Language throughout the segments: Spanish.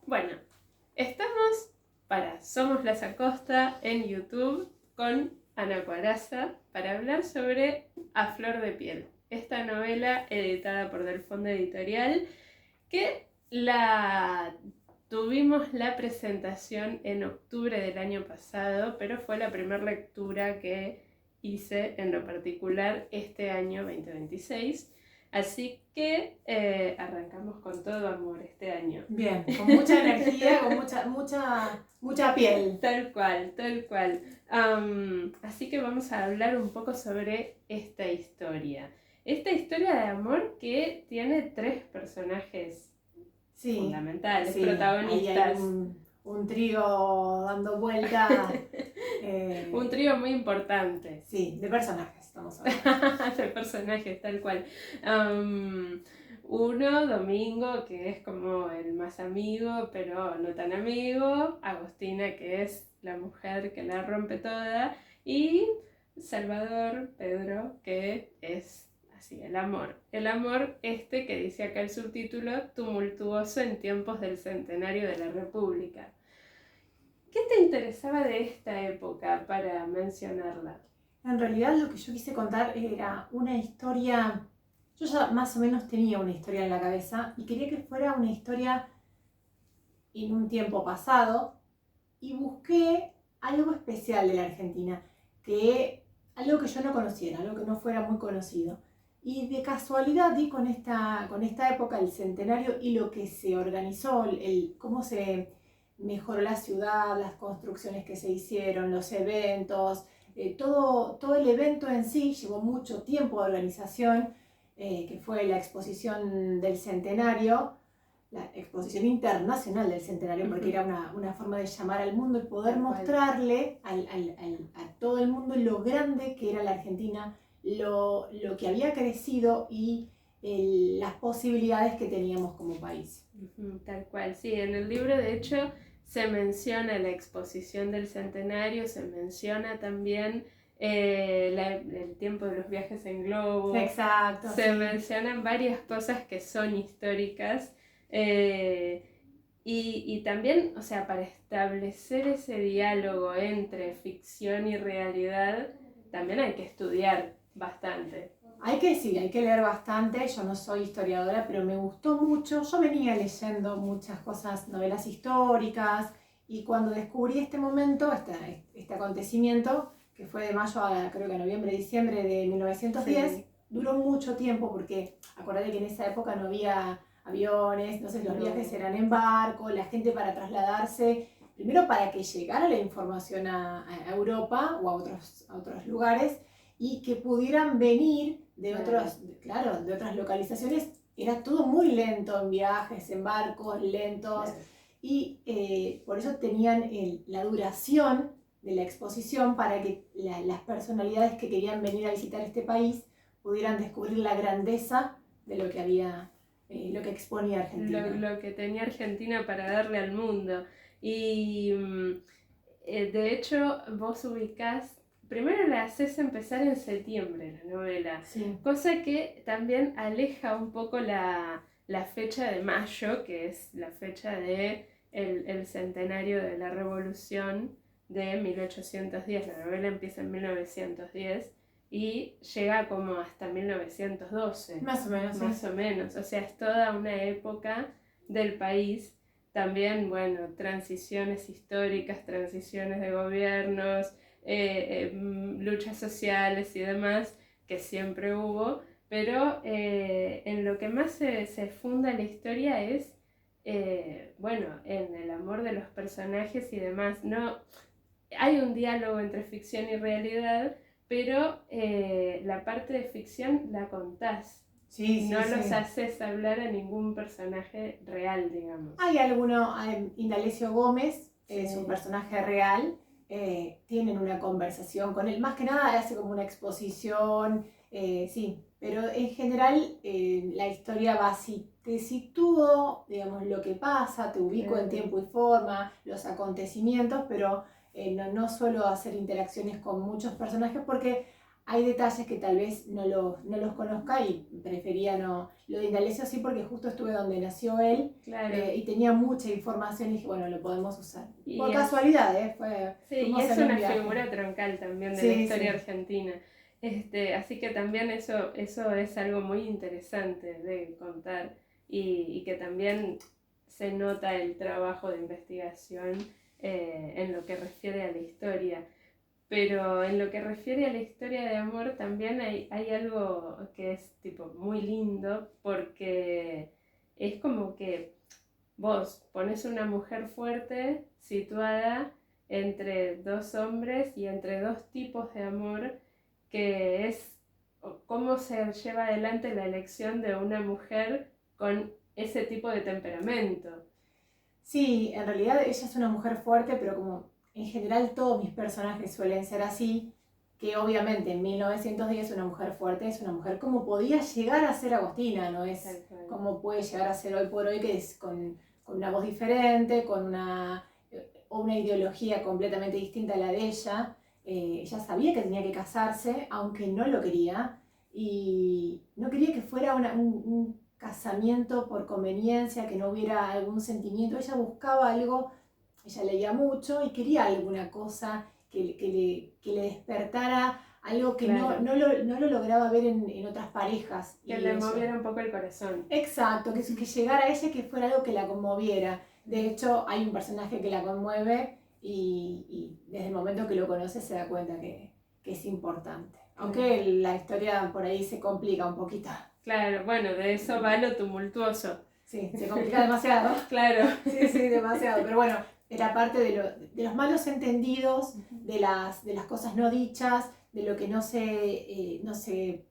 Bueno, estamos para Somos las Acosta en YouTube con Ana Cuaraza para hablar sobre A Flor de Piel, esta novela editada por Del Fondo Editorial que tuvimos la presentación en octubre del año pasado, pero fue la primera lectura que hice en lo particular este año 2026. Así que arrancamos con todo amor este año. Bien, con mucha energía, con mucha piel. Tal cual, tal cual. Así que vamos a hablar un poco sobre esta historia. Esta historia de amor que tiene 3 personajes fundamentales, protagonistas. Ahí hay un trío dando vuelta. Un trío muy importante. Sí, de personajes, estamos hablando. De personajes, tal cual. Uno, Domingo, que es como el más amigo, pero no tan amigo. Agostina, que es la mujer que la rompe toda. Y Salvador, Pedro, que es así, el amor. El amor que dice acá el subtítulo, tumultuoso en tiempos del centenario de la República. ¿Qué te interesaba de esta época para mencionarla? En realidad lo que yo quise contar era una historia. Yo ya más o menos tenía una historia en la cabeza y quería que fuera una historia en un tiempo pasado y busqué algo especial de la Argentina, algo que yo no conociera, algo que no fuera muy conocido. Y de casualidad di con esta época, el centenario y lo que se organizó, cómo se mejoró la ciudad, las construcciones que se hicieron, los eventos, todo el evento en sí llevó mucho tiempo de organización, que fue la exposición del centenario, la exposición internacional del centenario, porque era una forma de llamar al mundo y poder mostrarle a todo el mundo lo grande que era la Argentina, lo que había crecido y las posibilidades que teníamos como país. Tal cual, sí, en el libro de hecho se menciona la exposición del centenario, se menciona también el tiempo de los viajes en globo. Exacto. Se mencionan varias cosas que son históricas y también, o sea, para establecer ese diálogo entre ficción y realidad, también hay que estudiar bastante. Hay que leer bastante. Yo no soy historiadora, pero me gustó mucho. Yo venía leyendo muchas cosas, novelas históricas, y cuando descubrí este momento, este acontecimiento, que fue de mayo a creo que noviembre, diciembre de 1910, sí. Duró mucho tiempo porque acordate que en esa época no había aviones, entonces los viajes eran en barco, la gente para trasladarse, primero para que llegara la información a Europa o a otros lugares, y que pudieran venir de otras localizaciones. Era todo muy lento en viajes, en barcos, lentos, y por eso tenían la duración de la exposición para que las personalidades que querían venir a visitar este país pudieran descubrir la grandeza de lo que había, lo que exponía Argentina. Lo que tenía Argentina para darle al mundo. Y de hecho vos ubicás. Primero la haces empezar en septiembre la novela, sí. Cosa que también aleja un poco la fecha de mayo, que es la fecha de el centenario de la Revolución de 1810. La novela empieza en 1910 y llega como hasta 1912. Más o menos. Más o menos, o sea, es toda una época del país. También, bueno, transiciones históricas, transiciones de gobiernos, luchas sociales y demás que siempre hubo, pero en lo que más se funda la historia es bueno, en el amor de los personajes y demás. No, hay un diálogo entre ficción y realidad, pero la parte de ficción la contás. No los haces hablar a ningún personaje real, digamos. Hay Indalecio Gómez, es un personaje real. Tienen una conversación con él, más que nada hace como una exposición, pero en general la historia va así, te sitúo, digamos, lo que pasa, te ubico en tiempo y forma, los acontecimientos, pero no suelo hacer interacciones con muchos personajes porque hay detalles que tal vez no los conozca y prefería no. Lo de Indalecio sí, porque justo estuve donde nació él, Claro. Y tenía mucha información y dije, bueno, lo podemos usar. Y Por es- casualidad, Sí, y fuimos es en un una viaje. figura troncal también de Sí, la historia sí. argentina. Así que también eso es algo muy interesante de contar y que también se nota el trabajo de investigación en lo que refiere a la historia. Pero en lo que refiere a la historia de amor también hay algo que es tipo muy lindo porque es como que vos pones una mujer fuerte situada entre dos hombres y entre dos tipos de amor, que es cómo se lleva adelante la elección de una mujer con ese tipo de temperamento. Sí, en realidad ella es una mujer fuerte, pero como en general todos mis personajes suelen ser así, que obviamente en 1910 una mujer fuerte es una mujer como podía llegar a ser Agostina, no es como puede llegar a ser hoy por hoy, que es con una voz diferente, o una ideología completamente distinta a la de ella. Ella sabía que tenía que casarse, aunque no lo quería, y no quería que fuera un casamiento por conveniencia, que no hubiera algún sentimiento. Ella buscaba algo, ella leía mucho y quería alguna cosa que le despertara algo que Claro. no lo lograba ver en otras parejas. Que le moviera un poco el corazón. Exacto, que llegara a ella, que fuera algo que la conmoviera. De hecho, hay un personaje que la conmueve y desde el momento que lo conoce se da cuenta que es importante. Aunque la historia por ahí se complica un poquito. Claro, bueno, de eso va lo tumultuoso. Sí, se complica demasiado. Claro. Sí, demasiado. Pero bueno, era parte de los malos entendidos, de las cosas no dichas, de lo que no se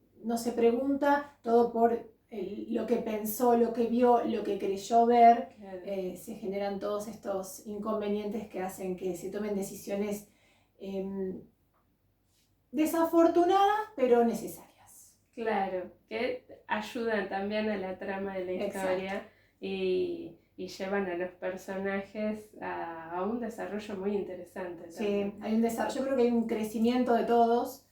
pregunta, todo por lo que pensó, lo que vio, lo que creyó ver. Claro. Se generan todos estos inconvenientes que hacen que se tomen decisiones desafortunadas, pero necesarias. Claro, que ayudan también a la trama de la historia y llevan a los personajes a un desarrollo muy interesante. Sí, hay un desarrollo, yo creo que hay un crecimiento de todos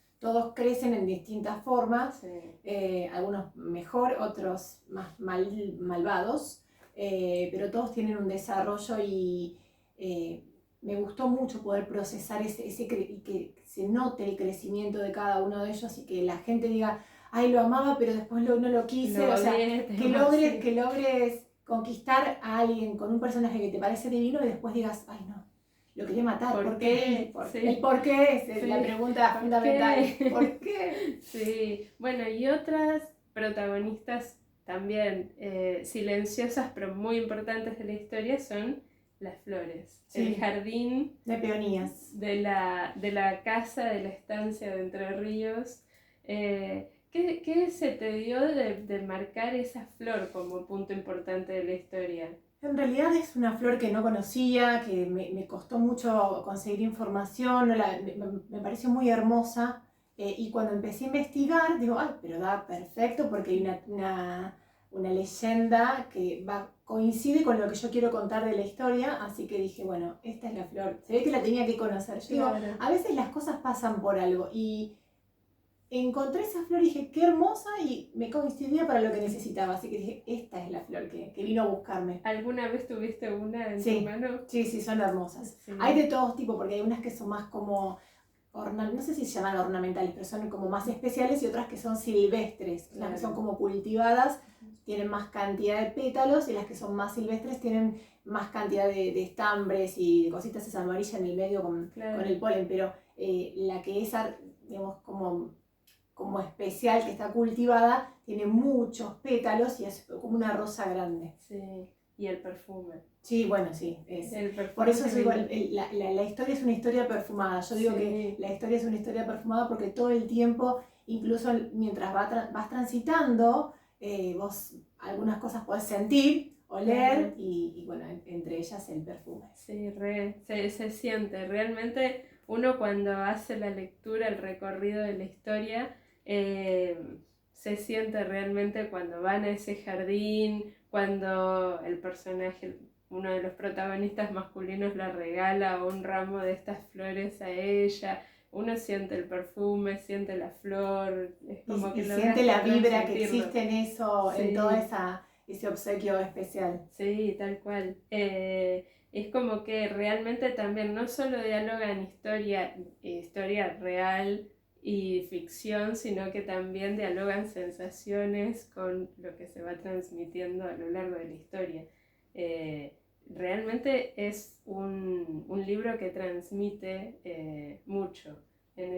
crecen en distintas formas, sí. Algunos mejor, otros más malvados, pero todos tienen un desarrollo y me gustó mucho poder procesar y que se note el crecimiento de cada uno de ellos y que la gente diga, ay, lo amaba, pero después no lo quise, o sea, que logres conquistar a alguien con un personaje que te parece divino y después digas, ay, no, lo quería matar. ¿Por qué? Sí. El por qué es la pregunta fundamental. ¿Por qué? Sí, bueno, y otras protagonistas también silenciosas pero muy importantes de la historia son las flores. Sí. El jardín de peonías. De la casa, de la estancia de Entre Ríos. ¿Qué se te dio de marcar esa flor como punto importante de la historia? En realidad es una flor que no conocía, que me costó mucho conseguir información, me pareció muy hermosa, y cuando empecé a investigar, digo, ay, pero da perfecto porque hay una leyenda que coincide con lo que yo quiero contar de la historia, así que dije, bueno, esta es la flor, se ve que la tenía que conocer. Yo digo, a veces las cosas pasan por algo, y encontré esa flor y dije, qué hermosa, y me coincidía para lo que necesitaba, así que dije, esta es la flor que vino a buscarme. ¿Alguna vez tuviste una en tu mano? Sí, son hermosas. Sí. Hay de todos tipos, porque hay unas que son más como, no sé si se llaman ornamentales, pero son como más especiales, y otras que son silvestres, las que son como cultivadas, tienen más cantidad de pétalos, y las que son más silvestres tienen más cantidad de estambres y de cositas esas amarillas en el medio con el polen, pero la que es, digamos, como especial, que está cultivada, tiene muchos pétalos y es como una rosa grande. Sí, y el perfume. Sí, bueno, sí. Por eso digo, la historia es una historia perfumada. Yo digo que la historia es una historia perfumada porque todo el tiempo, incluso mientras vas transitando, vos algunas cosas podés sentir, oler, y bueno, entre ellas el perfume. Sí, se siente. Realmente uno cuando hace la lectura, el recorrido de la historia, se siente realmente cuando van a ese jardín, cuando el personaje, uno de los protagonistas masculinos, le regala un ramo de estas flores a ella, uno siente el perfume, siente la flor, es como que y logras siente la vibra que transmitirlo. existe en eso, Sí. en todo ese obsequio especial. Sí, tal cual. Es como que realmente también no solo dialogan historia real y ficción, sino que también dialogan sensaciones con lo que se va transmitiendo a lo largo de la historia. Realmente es un libro que transmite mucho Sí, en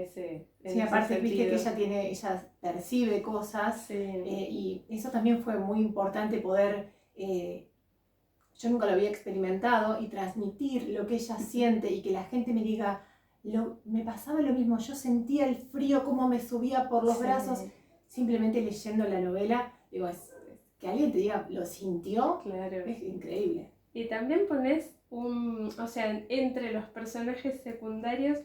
ese aparte viste que sentido. ella percibe cosas Sí, y eso también fue muy importante poder, yo nunca lo había experimentado y transmitir lo que ella siente y que la gente me diga, me pasaba lo mismo, yo sentía el frío como me subía por los brazos, sí, simplemente leyendo la novela, digo, que alguien te diga, lo sintió, claro. es increíble. Y también pones o sea, entre los personajes secundarios,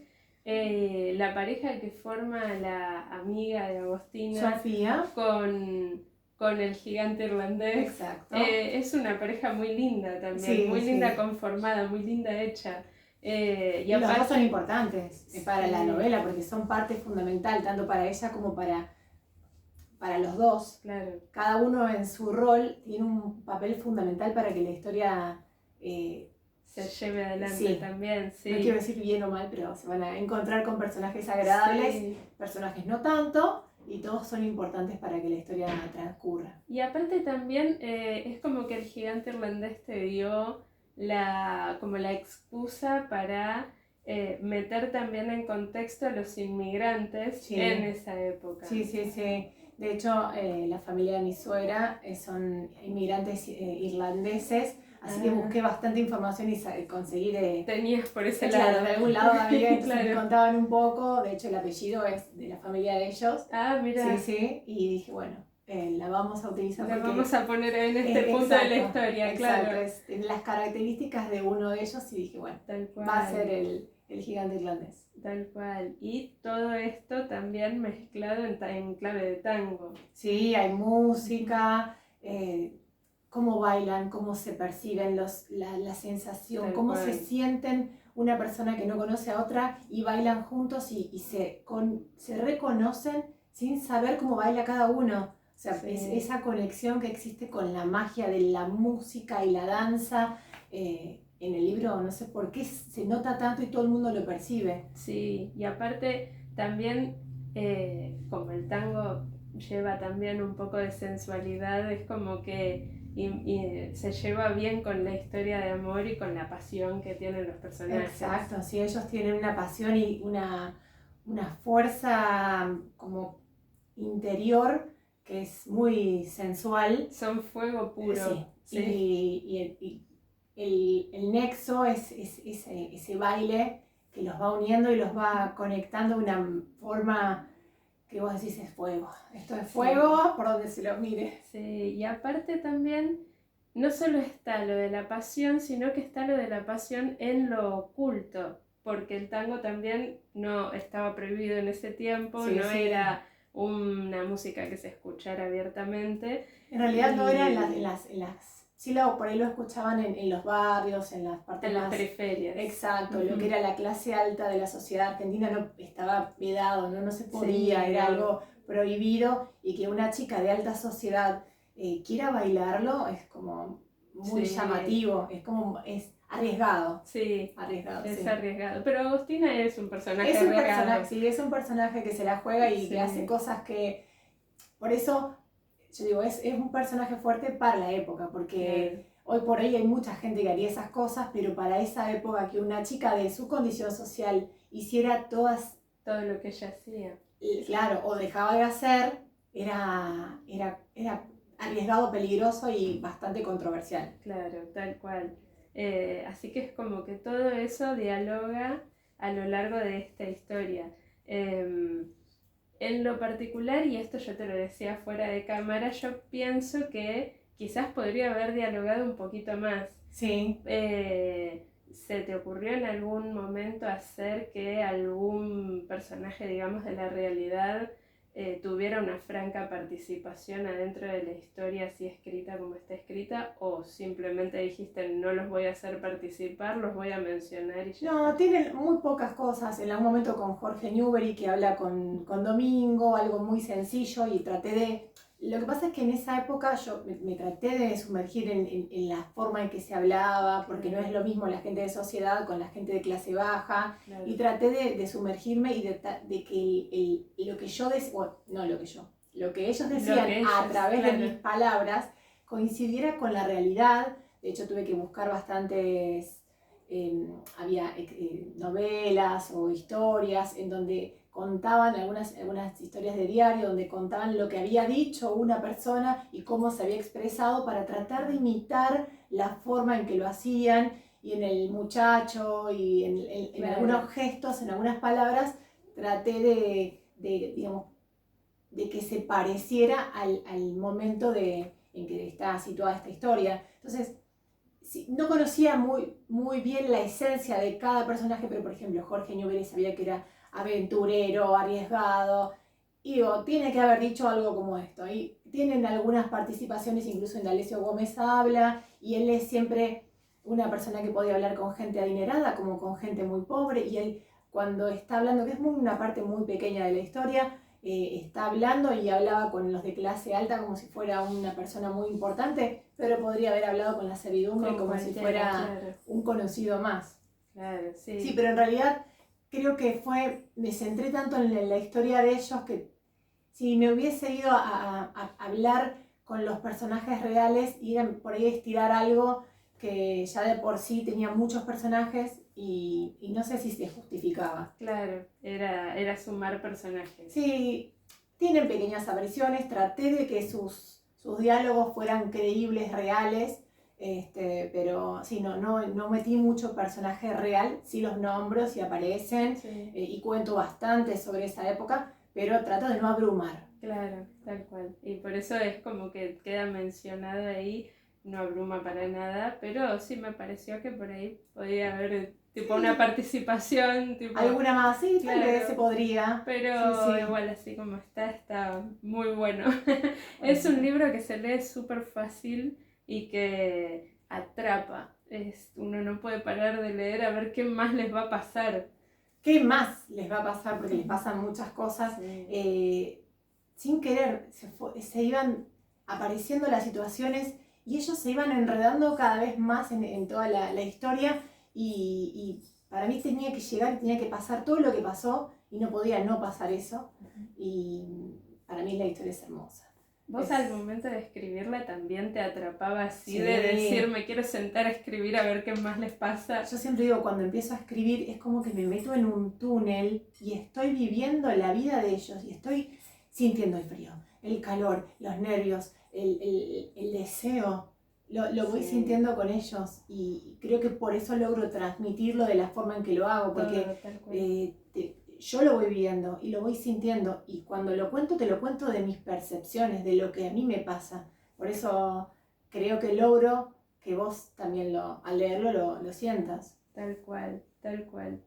la pareja que forma la amiga de Agostina Sofía, con el gigante irlandés, exacto. es una pareja muy linda también, muy Sí, linda sí. conformada, muy linda hecha. Y Y los dos son aparte, importantes para la sí, novela porque son parte fundamental tanto para ella como para los dos. claro, Cada uno en su rol tiene un papel fundamental para que la historia se lleve adelante sí, también, no quiero sí. decir bien o mal, pero se van a encontrar con personajes agradables, Sí. personajes no tanto, y todos son importantes para que la historia transcurra. Y aparte también es como que el gigante irlandés te dio como la excusa para meter también en contexto a los inmigrantes Sí. en esa época. Sí, sí, sí. De hecho, la familia de mi suegra son inmigrantes irlandeses, así que busqué bastante información y conseguí Tenías por ese claro, lado. de algún lado había, entonces me Claro. contaban un poco, de hecho el apellido es de la familia de ellos. Ah, mira. Sí, sí, y dije, bueno, la vamos a utilizar La porque vamos a poner en este punto de la historia, exacto, claro. tiene las características de uno de ellos y dije, bueno, Tal cual. va a ser el gigante irlandés. Tal cual. Y todo esto también mezclado en clave de tango. Sí, hay música, cómo bailan, cómo se perciben la sensación, Tal cómo cual. se sienten una persona que no conoce a otra y bailan juntos y se reconocen sin saber cómo baila cada uno. O sea, Sí. es esa conexión que existe con la magia de la música y la danza. En el libro no sé por qué se nota tanto y todo el mundo lo percibe. Sí, y aparte también como el tango lleva también un poco de sensualidad, es como que y se lleva bien con la historia de amor y con la pasión que tienen los personajes. Exacto, sí, ellos tienen una pasión y una fuerza como interior que es muy sensual. Son fuego puro. Sí, ¿sí? Y el nexo es ese baile que los va uniendo y los va conectando de una forma que vos decís es fuego. Esto es fuego por donde se lo mire. Sí, y aparte también no solo está lo de la pasión, sino que está lo de la pasión en lo oculto, porque el tango también no estaba prohibido en ese tiempo, Sí, no sí. era una música que se escuchara abiertamente. En realidad no era sí, por ahí lo escuchaban en los barrios, en las partes en las más periferias. Exacto, lo que era la clase alta de la sociedad argentina no estaba vedado, no se podía, Sí, era algo prohibido y que una chica de alta sociedad quiera bailarlo es como muy Sí. llamativo, es arriesgado. Sí, Arriesgado, es sí. arriesgado. Pero Agostina es un personaje Es un arriesgado. personaje, sí, es un personaje que se la juega y Sí. que hace cosas que. Por eso, yo digo, es un personaje fuerte para la época, porque hoy por hoy hay mucha gente que haría esas cosas, pero para esa época que una chica de su condición social hiciera todo lo que ella hacía. Claro, o dejaba de hacer, era arriesgado, peligroso y bastante controversial. Claro, tal cual. Así que es como que todo eso dialoga a lo largo de esta historia. En lo particular, y esto yo te lo decía fuera de cámara, yo pienso que quizás podría haber dialogado un poquito más. Sí. ¿Se te ocurrió en algún momento hacer que algún personaje, digamos, de la realidad tuviera una franca participación adentro de la historia así escrita como está escrita, o simplemente dijiste no los voy a hacer participar, los voy a mencionar y ya No, está? tienen muy pocas cosas. En algún momento con Jorge Newbery que habla con Domingo, algo muy sencillo y traté de... Lo que pasa es que en esa época yo me traté de sumergir en la forma en que se hablaba, porque no es lo mismo la gente de sociedad con la gente de clase baja, Claro. y traté de sumergirme y de que lo que yo decía, bueno, no lo que yo, lo que ellos decían que ellos, a través claro, de mis palabras coincidiera con la realidad. De hecho tuve que buscar bastantes... había novelas o historias en donde contaban algunas historias de diario, donde contaban lo que había dicho una persona y cómo se había expresado para tratar de imitar la forma en que lo hacían, y en el muchacho y en Claro. algunos gestos, en algunas palabras, traté digamos, de que se pareciera al momento en que está situada esta historia. Entonces, sí, no conocía muy bien la esencia de cada personaje, pero por ejemplo Jorge Newbery sabía que era aventurero, arriesgado, y digo, tiene que haber dicho algo como esto. Y tienen algunas participaciones, incluso en D'Alessio Gómez habla, y él es siempre una persona que podía hablar con gente adinerada como con gente muy pobre, y él cuando está hablando, que es una parte muy pequeña de la historia, está hablando y hablaba con los de clase alta como si fuera una persona muy importante, pero podría haber hablado con la servidumbre como si fuera, claro, un conocido más. Claro, sí. Sí, pero en realidad creo que me centré tanto en la historia de ellos que si me hubiese ido a hablar con los personajes reales, ir por ahí a estirar algo que ya de por sí tenía muchos personajes y no sé si se justificaba. Claro, era sumar personajes. Sí, tienen pequeñas apariciones, traté de que sus diálogos fueran creíbles, reales, pero sí, no metí mucho personaje real, sí los nombro, sí aparecen, Sí. Y cuento bastante sobre esa época, pero trato de no abrumar. Claro, tal cual. Y por eso es como que queda mencionado ahí, no abruma para nada, pero sí me pareció que por ahí podía haber tipo Sí. una participación, tipo, Alguna más, sí, claro, tal vez se podría. pero Sí, sí. igual así como está muy bueno. Es un libro que se lee súper fácil y que atrapa. Uno no puede parar de leer a ver qué más les va a pasar. ¿Qué más les va a pasar? Porque les pasan muchas cosas. Sí. Sin querer, se iban apareciendo las situaciones y ellos se iban enredando cada vez más en toda la historia, y para mí tenía que llegar, tenía que pasar todo lo que pasó y no podía no pasar eso, y para mí la historia es hermosa. ¿Vos al momento de escribirla también te atrapaba así, Sí, de decir me quiero sentar a escribir a ver qué más les pasa? Yo siempre digo, cuando empiezo a escribir es como que me meto en un túnel y estoy viviendo la vida de ellos y estoy sintiendo el frío, el calor, los nervios, el deseo. Lo voy sintiendo con ellos, y creo que por eso logro transmitirlo de la forma en que lo hago, porque yo lo voy viviendo y lo voy sintiendo, y cuando lo cuento te lo cuento de mis percepciones, de lo que a mí me pasa. Por eso creo que logro que vos también al leerlo lo sientas. Tal cual, tal cual.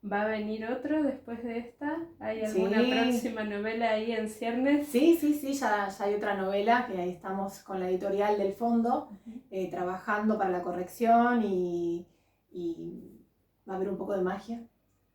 ¿Va a venir otro después de esta? ¿Hay alguna próxima novela ahí en ciernes? Sí, ya hay otra novela que ahí estamos con la editorial del fondo, trabajando para la corrección, y va a haber un poco de magia.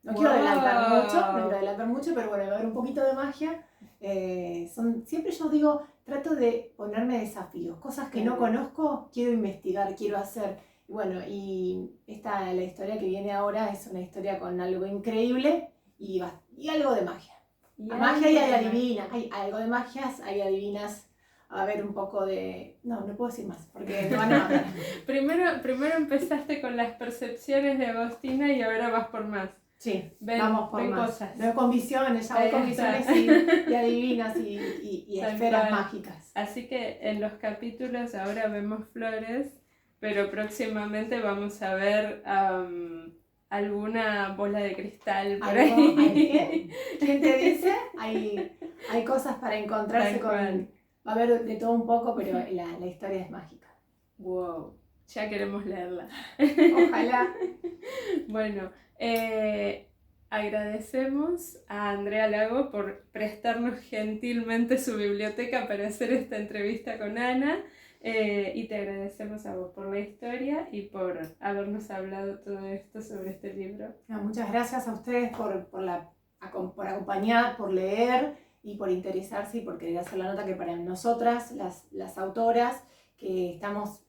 No quiero adelantar mucho, pero bueno, va a haber un poquito de magia. Siempre yo digo, trato de ponerme desafíos, cosas que no conozco, quiero investigar, quiero hacer. Bueno, y la historia que viene ahora es una historia con algo increíble y algo de magia. Magia y hay adivinas, hay algo de magias, hay adivinas. A ver, un poco de... No puedo decir más, porque no van a matar. Primero empezaste con las percepciones de Agostina y ahora vas por más. Sí, vamos por más. Cosas. Veo con visiones, ya voy con visiones y adivinas y esferas mágicas. Así que en los capítulos ahora vemos flores, pero próximamente vamos a ver alguna bola de cristal por ahí. ¿Quién te dice? Hay cosas para encontrarse con... Va a haber de todo un poco, pero la historia es mágica. Wow, ya queremos leerla. Ojalá. Bueno, agradecemos a Andrea Lago por prestarnos gentilmente su biblioteca para hacer esta entrevista con Ana. Y te agradecemos a vos por la historia y por habernos hablado todo esto sobre este libro. Muchas gracias a ustedes por acompañar, por leer y por interesarse y por querer hacer la nota que para nosotras, las autoras, que estamos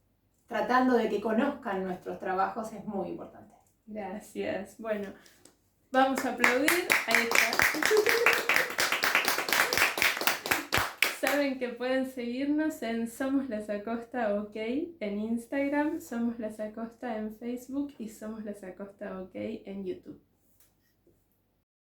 tratando de que conozcan nuestros trabajos, es muy importante. Gracias. Bueno, vamos a aplaudir. Ahí está. Saben que pueden seguirnos en Somos Las Acosta OK en Instagram, Somos Las Acosta en Facebook y Somos Las Acosta OK en YouTube.